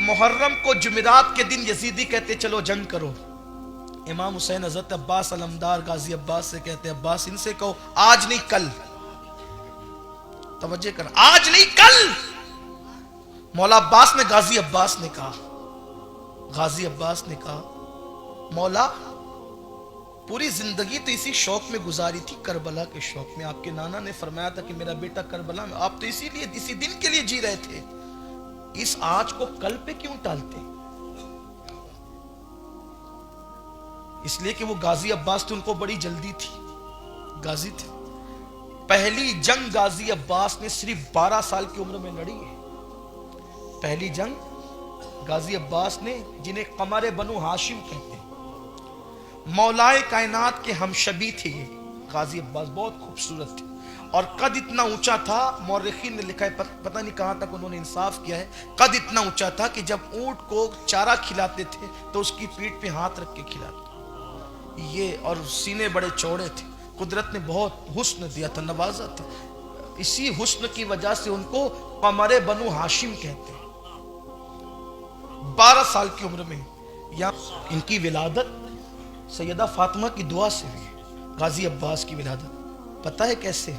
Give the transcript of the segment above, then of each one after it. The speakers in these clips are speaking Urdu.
محرم کو جمعرات کے دن یزیدی کہتے چلو جنگ کرو. امام حسین حضرت عباس علمدار غازی عباس سے کہتے عباس ان سے کہو آج نہیں کل. توجہ کر, آج نہیں کل. مولا عباس نے غازی عباس نے کہا, غازی عباس نے کہا مولا پوری زندگی تو اسی شوق میں گزاری تھی, کربلا کے شوق میں. آپ کے نانا نے فرمایا تھا کہ میرا بیٹا کربلا میں, آپ تو اسی دن کے لیے جی رہے تھے. اس آج کو کل پہ کیوں ٹالتے؟ اس لیے کہ وہ غازی عباس تھے, ان کو بڑی جلدی تھی, غازی تھے. پہلی جنگ غازی عباس نے صرف 12 سال کی عمر میں لڑی ہے. پہلی جنگ غازی عباس نے, جنہیں قمر بنو ہاشم کہتے ہیں, مولائے کائنات کے ہمشبی تھے یہ غازی عباس. بہت خوبصورت تھے اور قد اتنا اونچا تھا, مورخین نے لکھا ہے, پتہ نہیں کہاں تک انہوں نے انصاف کیا ہے, قد اتنا اونچا تھا کہ جب اونٹ کو چارہ کھلاتے تھے تو اس کی پیٹھ پہ ہاتھ رکھ کے کھلاتے یہ, اور سینے بڑے چوڑے تھے. قدرت نے بہت حسن دیا تھا, نوازا تھا. اسی حسن کی وجہ سے ان کو قمر بنو ہاشم کہتے ہیں. 12 سال کی عمر میں یا ان کی ولادت سیدہ فاطمہ کی دعا سے ہوئی. غازی عباس کی ولادت پتہ ہے کیسے؟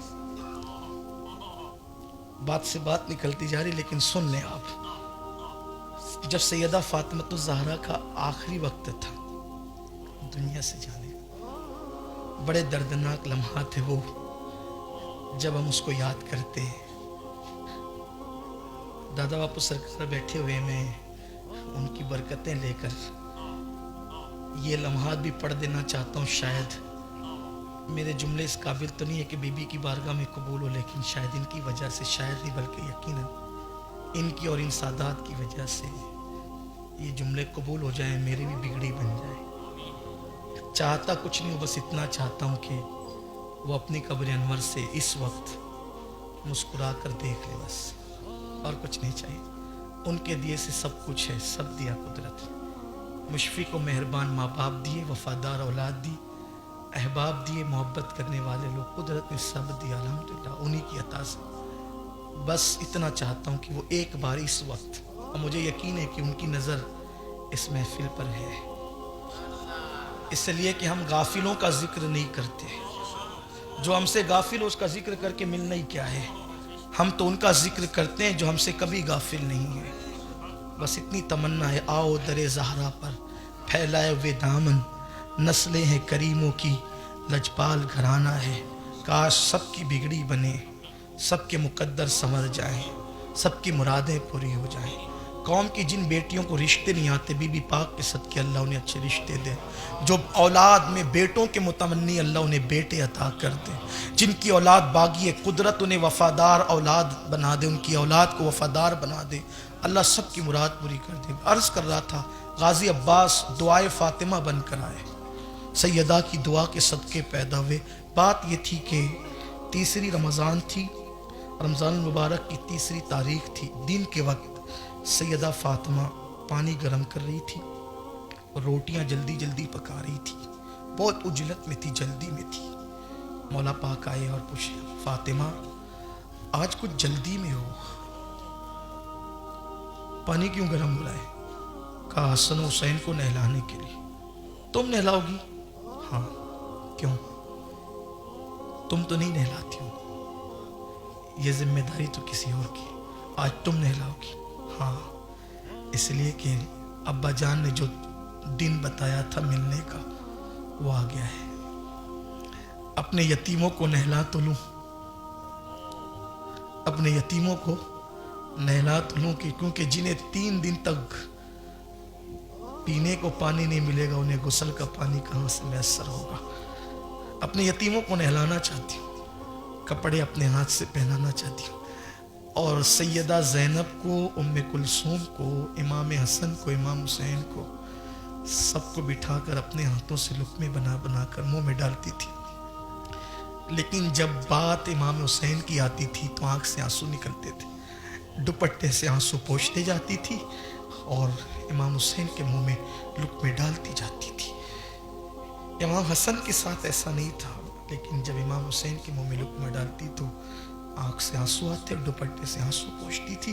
بات سے بات نکلتی جا رہی لیکن سن لیں آپ. جب سیدہ فاطمہ الزہرا کا آخری وقت تھا دنیا سے جانے, بڑے دردناک لمحات ہیں وہ جب ہم اس کو یاد کرتے ہیں. دادا باپو سرکار بیٹھے ہوئے, میں ان کی برکتیں لے کر یہ لمحات بھی پڑھ دینا چاہتا ہوں. شاید میرے جملے اس قابل تو نہیں ہے کہ بی بی کی بارگاہ میں قبول ہو, لیکن شاید ان کی وجہ سے, شاید نہیں بلکہ یقیناً ان کی اور ان سادات کی وجہ سے یہ جملے قبول ہو جائیں, میری بھی بگڑی بن جائے. چاہتا کچھ نہیں ہوں, بس اتنا چاہتا ہوں کہ وہ اپنی قبر انور سے اس وقت مسکرا کر دیکھ لے, بس اور کچھ نہیں چاہیے. ان کے دیے سے سب کچھ ہے, سب دیا قدرت. مشفق و مہربان ماں باپ دیے, وفادار اولاد دی, احباب دیے, محبت کرنے والے لوگ, قدرت نے سب دیا الحمدللہ انہی کی عطا سے. بس اتنا چاہتا ہوں کہ وہ ایک بار اس وقت, اور مجھے یقین ہے کہ ان کی نظر اس محفل پر ہے, اس لیے کہ ہم غافلوں کا ذکر نہیں کرتے. جو ہم سے غافل ہو اس کا ذکر کر کے ملنا ہی کیا ہے. ہم تو ان کا ذکر کرتے ہیں جو ہم سے کبھی غافل نہیں ہے. بس اتنی تمنا ہے, آؤ در زہرا پر پھیلائے ہوئے دامن, نسلیں ہیں کریموں کی لجپال گھرانہ ہے. کاش سب کی بگڑی بنے, سب کے مقدر سنور جائیں, سب کی مرادیں پوری ہو جائیں. قوم کی جن بیٹیوں کو رشتے نہیں آتے, بی بی پاک کے صدقے اللہ انہیں اچھے رشتے دے. جو اولاد میں بیٹوں کے متمنی اللہ انہیں بیٹے عطا کر دے. جن کی اولاد باغی ہے قدرت انہیں وفادار اولاد بنا دے, ان کی اولاد کو وفادار بنا دے. اللہ سب کی مراد پوری کر دے. عرض کر رہا تھا غازی عباس دعائے فاطمہ بن کر آئے, سیدہ کی دعا کے صدقے پیدا ہوئے. بات یہ تھی کہ تیسری رمضان تھی, رمضان المبارک کی تیسری تاریخ تھی. دن کے وقت سیدہ فاطمہ پانی گرم کر رہی تھی اور روٹیاں جلدی جلدی پکا رہی تھی. بہت عجلت میں تھی, جلدی میں تھی. مولا پاک آئے اور پوچھے فاطمہ آج کچھ جلدی میں ہو, پانی کیوں گرم ہو رہا ہے؟ کہا حسن و حسین کو نہلانے کے لیے. تم نہلاؤ گی؟ ہاں. کیوں؟ تم تو نہیں نہلاتی ہو, یہ ذمہ داری تو کسی اور کی, آج تم نہلاؤ گی. ہاں, اس لیے کہ ابا جان نے جو دن بتایا تھا ملنے کا وہ آ گیا ہے. اپنے یتیموں کو نہلا تو لوں, اپنے یتیموں کو نہلا تو لوں, کیونکہ جنہیں 3 دن تک پینے کو پانی نہیں ملے گا انہیں غسل کا پانی کہاں سے میسر ہوگا. اپنے یتیموں کو نہلانا چاہتی ہوں, کپڑے اپنے ہاتھ سے پہنانا چاہتی ہوں, اور سیدہ زینب کو, ام کلثوم کو, امام حسن کو, امام حسین کو, سب کو بٹھا کر اپنے ہاتھوں سے لقمے بنا بنا کر منہ میں ڈالتی تھی. لیکن جب بات امام حسین کی آتی تھی تو آنکھ سے آنسو نکلتے تھے, دوپٹے سے آنسو پوچھتے جاتی تھی اور امام حسین کے منہ میں لقمے ڈالتی جاتی تھی. امام حسن کے ساتھ ایسا نہیں تھا, لیکن جب امام حسین کے منہ میں لقمہ ڈالتی تو آنکھ سے آنسو آتے, دوپٹے سے آنسو پوچھتی تھی.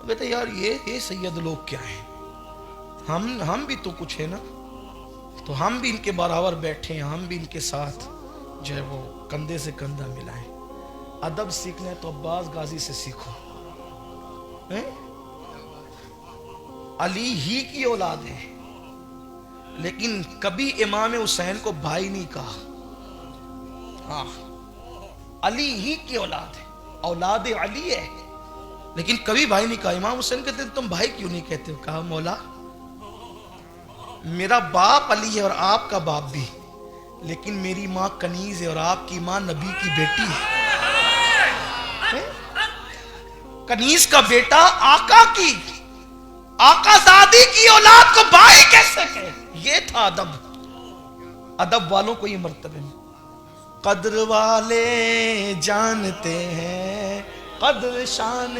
وہ کہتے یار یہ سید لوگ کیا ہیں، ہم بھی تو کچھ ہے نا، تو ہم بھی ان کے برابر بیٹھے ہیں، ہم بھی ان کے ساتھ جو ہے وہ کندھے سے کندھا ملائیں۔ ادب سیکھنا ہے تو عباس غازی سے سیکھو، علی ہی کی اولاد ہے لیکن کبھی امام حسین کو بھائی نہیں کہا۔ ہاں علی ہی کی اولاد ہے، اولاد علی ہے، لیکن کبھی بھائی نہیں کہا۔ امام حسین کہتے تم بھائی کیوں نہیں کہتے ہو؟ کہا مولا میرا باپ علی ہے اور آپ کا باپ بھی، لیکن میری ماں کنیز ہے اور آپ کی ماں نبی کی بیٹی ہے۔ کنیز کا بیٹا آقا کی، آقا زادی کی اولاد کو بھائی کیسے کہے؟ یہ تھا ادب، ادب والوں کو یہ مرتبہ ہے۔ قدر والے جانتے ہیں قدر شان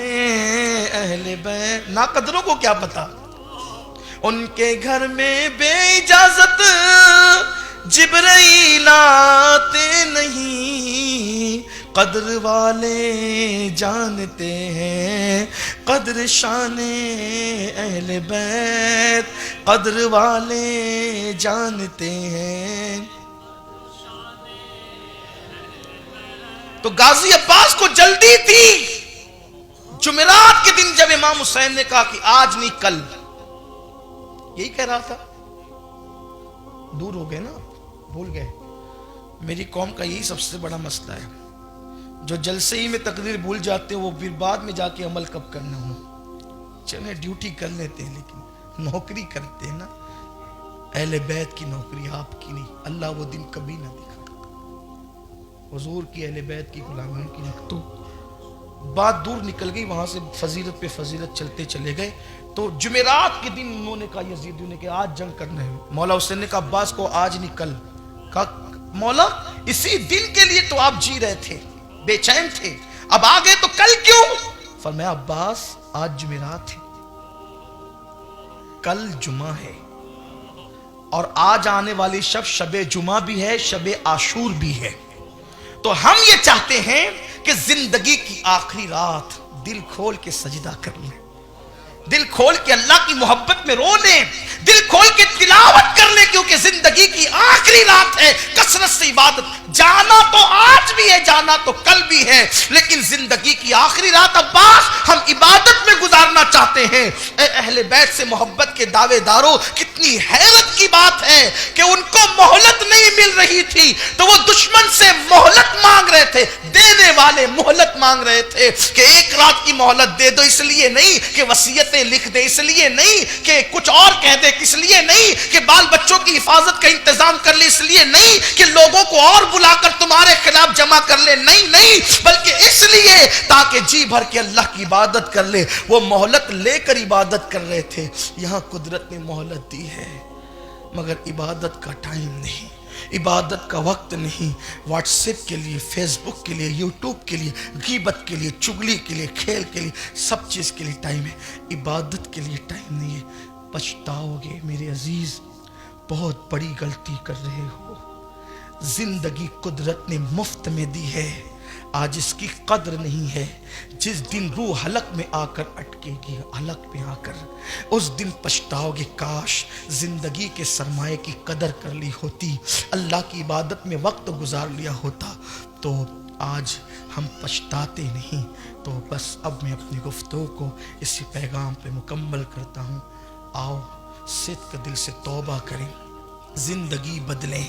اہل بیت، نا قدروں کو کیا پتا، ان کے گھر میں بے اجازت جبرائیل آتے نہیں۔ قدر والے جانتے ہیں قدر شان اہل بیت، قدر والے جانتے ہیں۔ تو غازی عباس کو جلدی تھی، جمعرات کے دن جب امام حسین نے کہا کہ آج نہیں کل، یہی کہہ رہا تھا، دور ہو گئے نا، بھول گئے۔ میری قوم کا یہی سب سے بڑا مسئلہ ہے، جو جلسے ہی میں تقریر بھول جاتے ہیں وہ پھر بعد میں جا کے عمل کب کرنا ہو۔ چلے ڈیوٹی کر لیتے ہیں لیکن نوکری کرتے ہیں نا، اہل بیت کی نوکری، آپ کی نہیں۔ اللہ وہ دن کبھی نہ دکھا، حضور کی اہل بیت کی غلامیوں کی نکتوں۔ بات دور نکل گئی، وہاں سے فضیلت پہ فضیلت چلتے چلے گئے۔ تو جمعرات کے دن انہوں نے کہا، یزیدیوں نے کہا آج جنگ کرنا ہے۔ مولا حسین نے کہا عباس کو آج نہیں کل۔ کہا مولا اسی دن کے لیے تو آپ جی رہے تھے، بے چین تھے، اب آگے تو کل کیوں؟ فرمایا عباس آج جمعرات ہے، کل جمعہ ہے، اور آج آنے والی شب جمعہ بھی ہے، شب عاشور بھی ہے۔ تو ہم یہ چاہتے ہیں کہ زندگی کی آخری رات دل کھول کے سجدہ کر لیں، دل کھول کے اللہ کی محبت میں رو لیں، دل کھول کے تلاوت کر لیں، کیونکہ زندگی کی آخری رات ہے۔ کثرت سے عبادت، جانا تو آج بھی ہے، جانا تو کل بھی ہے، لیکن زندگی کی آخری رات عباس ہم عبادت میں گزارنا چاہتے ہیں۔ اے اہل بیت سے محبت کے دعوے داروں، کتنی حیرت کی بات ہے کہ ان کو مہلت نہیں مل رہی تھی تو وہ دشمن سے مہلت مانگ رہے تھے، دینے والے مہلت مانگ رہے تھے کہ ایک رات کی مہلت دے دو، اس لیے نہیں کہ وصیتیں لکھ دے، اس لیے نہیں کہ کچھ اور کہہ دے، اس لیے نہیں کہ بال بچوں کی حفاظت کا انتظام کر لے، اس لیے نہیں کہ لوگوں کو اور بلا کر تمہارے خلاف جمع کر لے، نہیں، بلکہ اس لیے تاکہ جی بھر کے اللہ کی عبادت کر لے۔ وہ مہلت لے کر عبادت کر رہے تھے۔ یہاں قدرت نے مہلت دی ہے مگر عبادت کا ٹائم نہیں، عبادت کا وقت نہیں۔ واٹس ایپ کے لیے، فیس بک کے لیے، یوٹیوب کے لیے، غیبت کے لیے، چگلی کے لیے، کھیل کے لیے، سب چیز کے لیے ٹائم ہے، عبادت کے لیے ٹائم نہیں ہے۔ پچھتاؤ گے میرے عزیز، بہت بڑی غلطی کر رہے ہو۔ زندگی قدرت نے مفت میں دی ہے، آج اس کی قدر نہیں ہے۔ جس دن روح حلق میں آ کر اٹکے گی، حلق میں آ کر، اس دن پچھتاؤ گے کاش زندگی کے سرمایے کی قدر کر لی ہوتی، اللہ کی عبادت میں وقت گزار لیا ہوتا۔ تو آج ہم پچھتاتے نہیں۔ تو بس اب میں اپنی گفتگو کو اسی پیغام پہ مکمل کرتا ہوں۔ آؤ صدق دل سے توبہ کریں، زندگی بدلیں،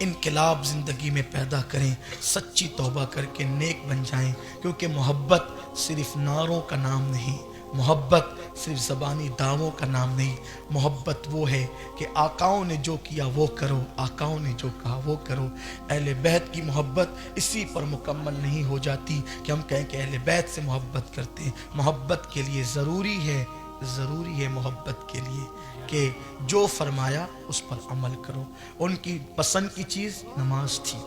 انقلاب زندگی میں پیدا کریں، سچی توبہ کر کے نیک بن جائیں، کیونکہ محبت صرف نعروں کا نام نہیں، محبت صرف زبانی دعووں کا نام نہیں، محبت وہ ہے کہ آقاؤں نے جو کیا وہ کرو، آقاؤں نے جو کہا وہ کرو۔ اہل بیت کی محبت اسی پر مکمل نہیں ہو جاتی کہ ہم کہیں کہ اہل بیت سے محبت کرتے ہیں۔ محبت کے لیے ضروری ہے محبت کے لیے کہ جو فرمایا اس پر عمل کرو۔ ان کی پسند کی چیز نماز تھی،